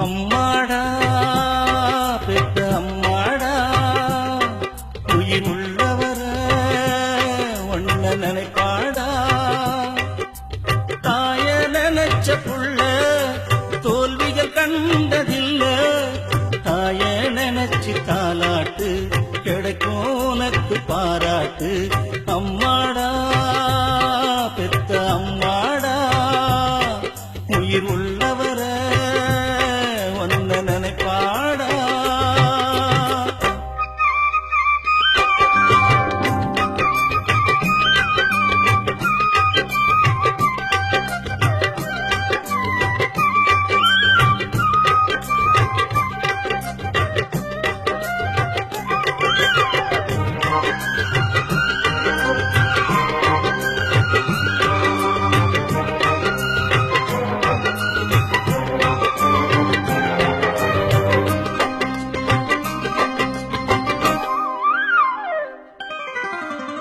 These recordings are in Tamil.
அம்மாடா பெத்த அம்மாடா உயிர் உள்ளவர ஒன்ன நினைப்பாடா தாய நினைச்ச புள்ள தோல்விகள் கண்டதில்ல தாய நினைச்சு தாலாட்டு கிடைக்கும் உனக்கு பாராட்டு அம்மாடா பெத்த அம்மாடா உயிர் உள்ளவர ஒன்ன நினைப்பாடா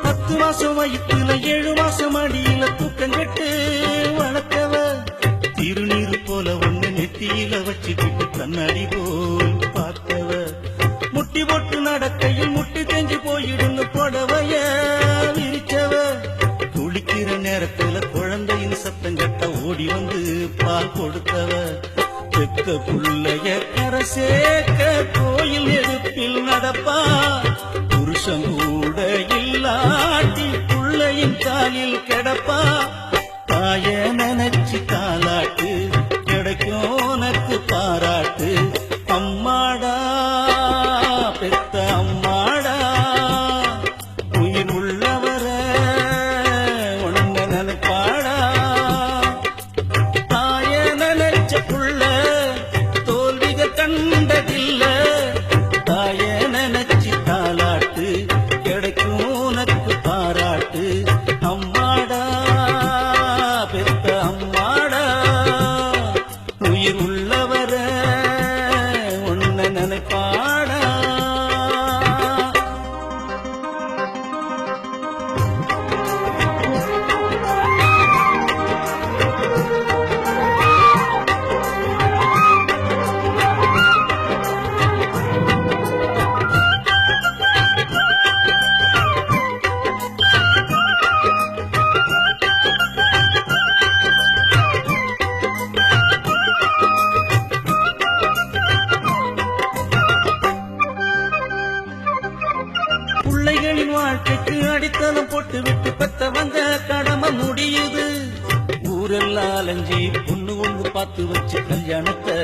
பத்து மாசம் வயிற்றுல 7 மாசம் அடியில தூக்கம் கெட்டு வளர்த்தவ திருநீரு போல ஒண்ணு நெத்தியில வச்சுக்கிட்டு கண்ணாடி போல் பார்த்தவ முட்டி போட்டு நடக்கையில் முட்டி தெஞ்சு போயிடுன்னு புடவைய விரிச்சவ குளிக்கிற நேரத்துல குழந்தையின் சத்தம் கட்ட ஓடி வந்து பால் கொடுத்தவ பெத்த புள்ளைய கரை சேர்க்க கோயில் எடுப்பில் நடப்பா புருஷன் கூட இல்லாட்டி புள்ளையின் காலில் கிடப்பா தாய நினைச்சு தாலாட்டு கிடைக்கும் உனக்கு பாராட்டு அம்மாடா பெத்த அம்மாடா உயிர் உள்ளவர ஒன்ன நினைப்பாடா தாய நினைச்ச புள்ள தோல்விகள் கண்டதில்ல தாய நினைச்சு தாலாட்டு கிடைக்கும் உனக்கு பாராட்டு அம்மாடா பெத்த அம்மாடா உயிர் உள்ளவர ஒன்ன நினைப்பாடா பிள்ளைகளின் வாழ்க்கைக்கு அடித்தளம் போட்டு விட்டு பெத்தவங்க கடமை முடியுது ஊரெல்லாம் அலைஞ்சி பொண்ணு ஒண்ணு பார்த்து வச்சு கல்யாணத்தை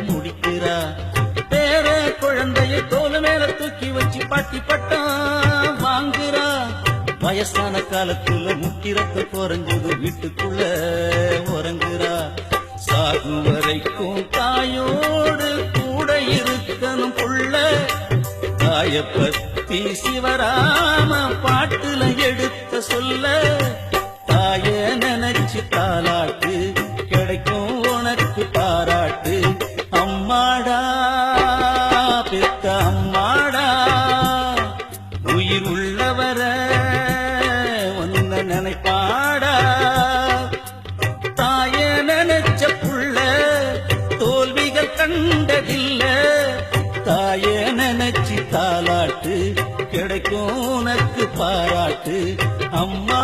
முடிக்கிறா பேர குழந்தைய தோல் மேல தூக்கி வச்சு பாட்டி பட்டம் வாங்குறா வயசான காலத்துல முக்கிரத்தை குறைஞ்சது வீட்டுக்குள்ள உறங்குறா சாகும் வரைக்கும் தாயோடு கூட இருக்கணும் புள்ள தாய பத்தி சிவராம பாட்டுல எடுத்த சொல்ல தாய நினைச்சு தாலாட்டு கிடைக்கும் உனக்கு பாராட்டு அம்மாடா பெத்த அம்மாடா உயிர் உள்ளவர ஒன்ன நினைப்பாடா தாய நினைச்ச புள்ள தோல்விகள் கண்டதில்ல தாய நினைச்சு தாலாட்டு கிடைக்கும் உனக்கு பாராட்டு அம்மா